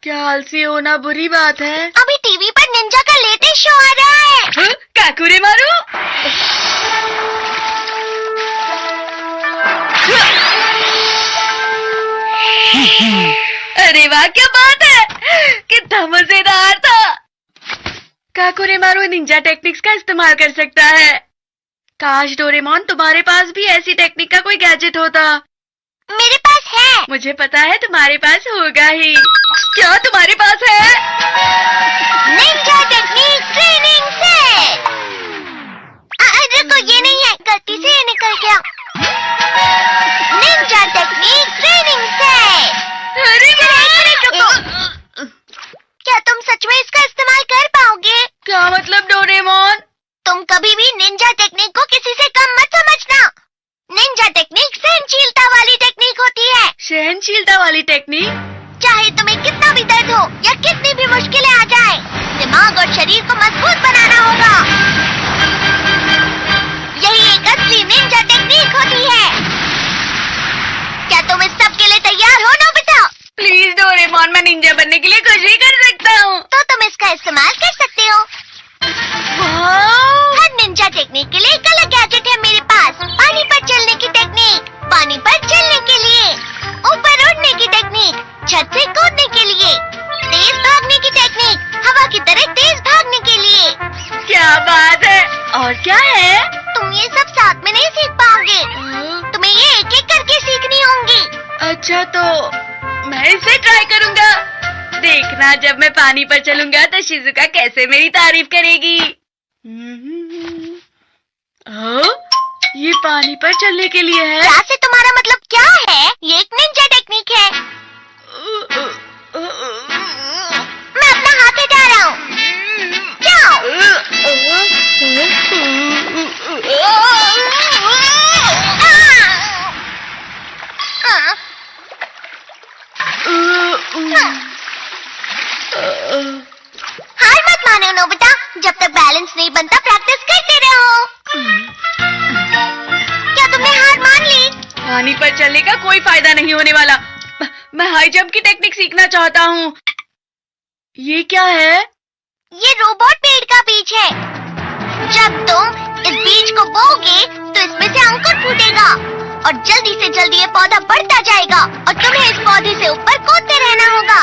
क्या आलसी होना बुरी बात है। अभी टीवी पर निंजा का लेटेस्ट शो आ रहा है। काकुरे मारू। अरे वाह, क्या बात है, कितना मजेदार था। काकुरे मारू निंजा टेक्निक्स का इस्तेमाल कर सकता है। काश डोरेमोन तुम्हारे पास भी ऐसी टेक्निक का कोई गैजेट होता। मेरे पास है। मुझे पता है तुम्हारे पास होगा ही। क्या तुम्हारे पास है? Ninja technique training set. रुको, ये नहीं है, गलती से ये निकल गया। Ninja technique training set. अरे क्या तुम सच में इसका इस्तेमाल कर पाओगे? क्या मतलब डोरेमोन? तुम कभी भी निंजा टेक्निक को किसी से कम मत समझना। निंजा टेक्निक सहनशीलता वाली टेक्निक होती है। सहनशीलता वाली टेक्निक? चाहे तुम्हें कितना भी दर्द हो या कितनी भी मुश्किलें आ जाए, दिमाग और शरीर को मजबूत बनाना होगा। यही एक असली निंजा टेक्निक होती है। क्या तुम इस सब के लिए तैयार हो नोबिता? प्लीज डोरेमोन, मैं निंजा बनने के लिए कुछ भी कर सकता हूँ। तो तुम इसका इस्तेमाल कर सकते हो। हर निंजा टेक्निक के लिए एक अलग गैजेट है मेरे पास। पानी पर चलने की टेक्निक, पानी पर चलने के लिए। ऊपर उड़ने की टेक्निक, छत से कूदने के लिए। तेज भागने की टेक्निक, हवा की तरह तेज भागने के लिए। क्या बात है। और क्या है? तुम ये सब साथ में नहीं सीख पाओगे। तुम्हें ये एक एक करके सीखनी होंगी। अच्छा, तो मैं इसे ट्राई करूँगा। देखना, जब मैं पानी पर चलूंगा तो शिजुका कैसे मेरी तारीफ करेगी। ये पानी पर चलने के लिए है। क्या से तुम्हारा मतलब क्या है? ये एक निंजा टेक्निक है। मैं अपना हाथ हटा रहा हूँ। जाओ। हार मत मानो नोबिता, जब तक बैलेंस नहीं बनता प्रैक्टिस करते रहो। क्या तुमने हार मान ली? पानी पर चलने का कोई फायदा नहीं होने वाला। मैं हाई जंप की टेक्निक सीखना चाहता हूँ। ये क्या है? ये रोबोट पेड़ का बीज है। जब तुम इस बीज को बोओगे तो इसमें से अंकुर फूटेगा और जल्दी से जल्दी ये पौधा बढ़ता जाएगा और तुम्हें इस पौधे से ऊपर कूदते रहना होगा।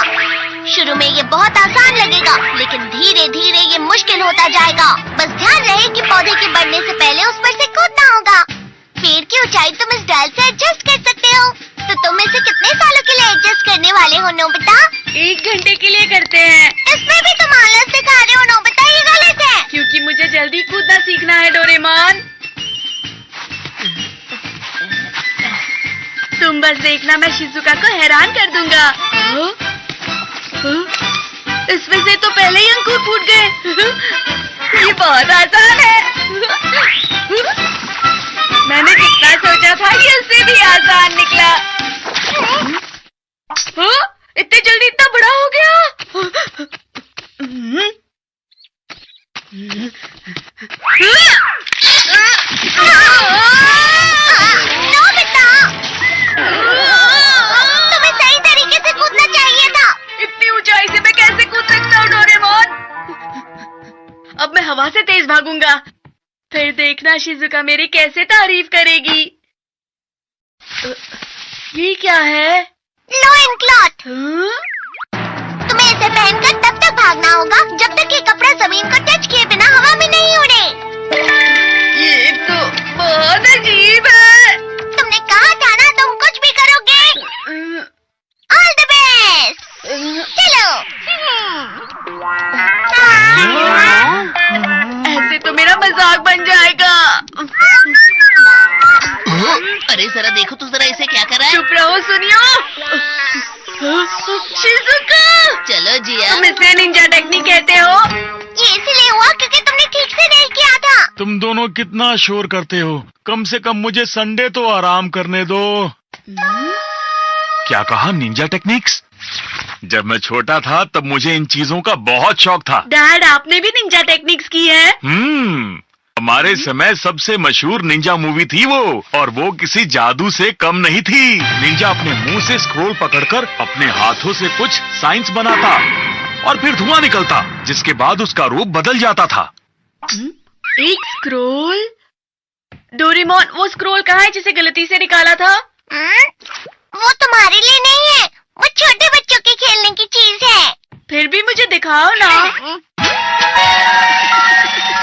शुरू में ये बहुत आसान लगेगा, लेकिन धीरे धीरे ये मुश्किल होता जाएगा। बस ध्यान रहे कि पौधे के बढ़ने से पहले उस पर से कूदना होगा। पेड़ की ऊंचाई तुम इस डाल से एडजस्ट कर सकते हो। तो तुम इसे कितने सालों के लिए एडजस्ट करने वाले हो नोबिता? 1 घंटे के लिए करते हैं। इसमें भी तुम आलस दिखा रहे हो नोबिता, ये गलत है। क्योंकि मुझे जल्दी कूदना सीखना है डोरेमोन। तुम बस देखना, मैं शिजुका को हैरान कर दूंगा। इसमें से तो पहले ही अंकुर फूट गए। ये बहुत आसान है। मैंने जितना सोचा था ये उससे भी आसान निकला। इतनी जल्दी इतना बड़ा हो गया। नोबिता, तुम्हें सही तरीके से कूदना चाहिए था। इतनी ऊंचाई से मैं कैसे कूद सकता हूँ डोरेमोन? अब मैं हवा से तेज भागूंगा। फिर देखना शिजुका मेरी कैसे तारीफ करेगी। ये क्या है? Lion cloth. तुम्हें इसे पहनकर तब तक भागना होगा जब तक ये कपड़ा जमीन को टच किए बिना हवा में नहीं उड़े। ये तो बहुत अजीब है। तुमने कहा था ना तुम कुछ भी करोगे। All the best. चलो। ऐसे तो मेरा मजाक बन जाएगा। अरे जरा देखो तो जरा इसे क्या कर रहा है। चुप रहो, सुनियो। शिजुका, चलो जिया। तुम इसे निंजा टेक्निक कहते हो? ये इसलिए हुआ क्योंकि तुमने ठीक से नहीं किया था। तुम दोनों कितना शोर करते हो। कम से कम मुझे संडे तो आराम करने दो। क्या कहा? Ninja techniques? जब मैं छोटा था तब मुझे इन चीजों का बहुत शौक था। डैड, आपने भी निंजा टेक्निक्स की है? हमारे समय सबसे मशहूर निंजा मूवी थी वो, और वो किसी जादू से कम नहीं थी। निंजा अपने मुंह से स्क्रोल पकड़कर अपने हाथों से कुछ साइंस बनाता और फिर धुआं निकलता, जिसके बाद उसका रूप बदल जाता था। एक स्क्रोल? डोरेमोन, वो स्क्रोल कहाँ है जिसे गलती से निकाला था? वो तुम्हारे लिए नहीं है, वो छोटे बच्चों के खेलने की चीज है। फिर भी मुझे दिखाओ ना।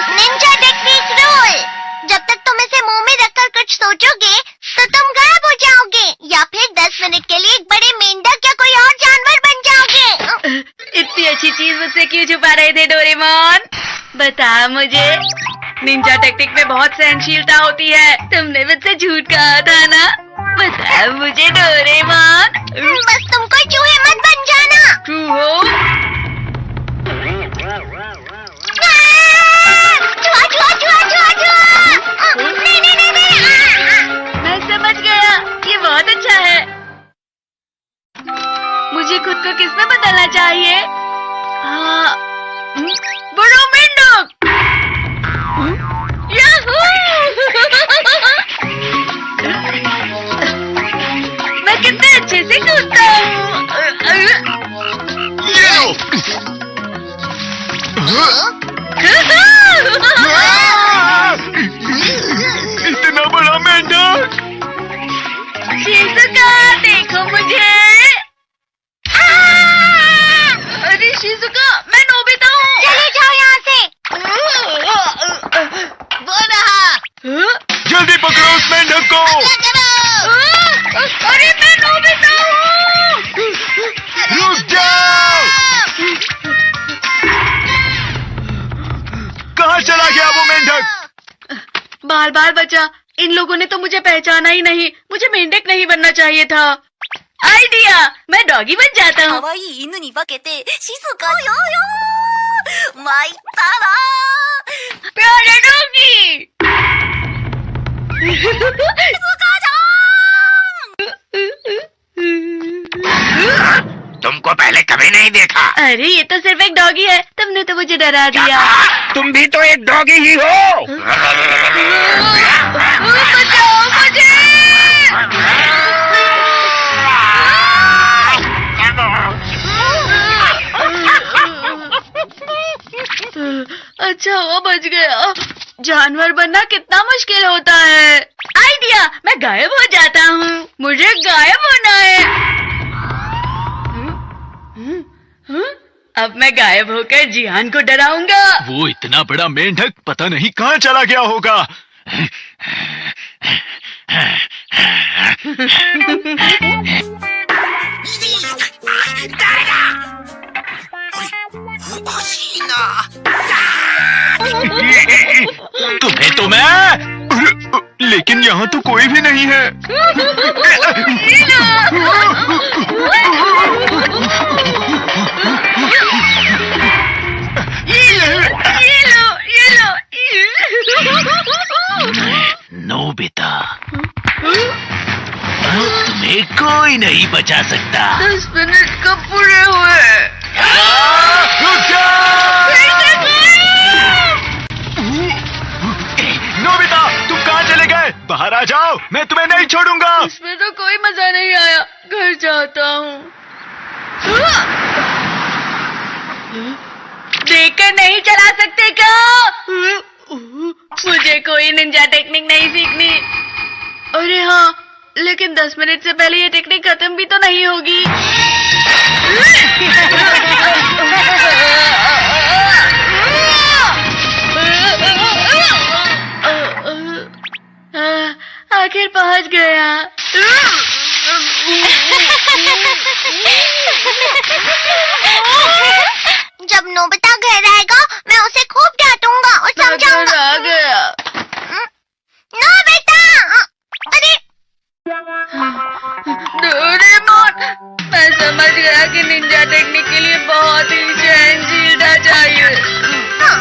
Ninja technique rule. जब तक तुम इसे मुंह में रखकर कुछ सोचोगे तो तुम गायब हो जाओगे, या फिर 10 मिनट के लिए एक बड़े मेंढक या कोई और जानवर बन जाओगे। इतनी अच्छी चीज मुझसे क्यों छुपा रहे थे डोरेमोन? बता मुझे। निंजा टेक्निक में बहुत सहनशीलता होती है, तुमने मुझसे झूठ कहा था ना? बता मुझे डोरेमोन। बस तुम कोई चूहे मत बन जाना। तू हो? मैं समझ गया, ये बहुत अच्छा है। मुझे खुद को किसमें बदलना चाहिए? हाँ, बड़ा मेंढक। याहू! मैं कितने अच्छे से कूदता हूँ। इतना बड़ा मेंढक! शिजुका, देखो मुझे। अरे शिजुका, मैं नोबिता हूँ। चले जाओ यहाँ से। वो रहा। जल्दी पकड़ो उस मेंढक को। अरे मैं नोबिता हूँ। रुक जाओ। कहाँ चला गया वो मेंढक? बाल बाल बचा। इन लोगों ने तो मुझे पहचाना ही नहीं। मुझे मेंढक नहीं बनना चाहिए था। आइडिया, मैं डॉगी बन जाता हूँ। 可愛い犬に化けて静かよよ参ったな प्यारे डॉगी। तुमको पहले कभी नहीं देखा। अरे ये तो सिर्फ एक डॉगी है, तुमने तो मुझे डरा दिया। तुम भी तो एक डॉगी ही हो। बचाओ मुझे। अच्छा हुआ बच गया। जानवर बनना कितना मुश्किल होता है। आइडिया, मैं गायब हो जाता हूँ। मुझे गायब होना है। अब मैं गायब होकर जिहान को डराऊंगा। वो इतना बड़ा मेंढक पता नहीं कहाँ चला गया होगा। तुम्हें तो मैं, लेकिन यहाँ तो कोई भी नहीं है। ये लो। नोबिता, तुम्हें कोई नहीं बचा सकता। 10 मिनट कब पूरे हुए? रुक नोबिता, तुम कहाँ चले गए? बाहर आ जाओ, मैं तुम्हें नहीं छोड़ूंगा। इसमें तो कोई मजा नहीं आया। घर जाता हूँ। देखकर नहीं चला सकते क्या? मुझे कोई निंजा टेक्निक नहीं सीखनी। अरे हाँ, लेकिन 10 मिनट से पहले ये टेक्निक खत्म भी तो नहीं होगी। आखिर पहुंच गया। जब नोबिता घर आएगा मैं उसे खूब डांटूंगा और समझाऊंगा। आ गया। नोबिता! अरे डोरेमोन, मैं समझ गया कि निंजा टेक्निक के लिए बहुत ही सहनशीलता चाहिए। हाँ,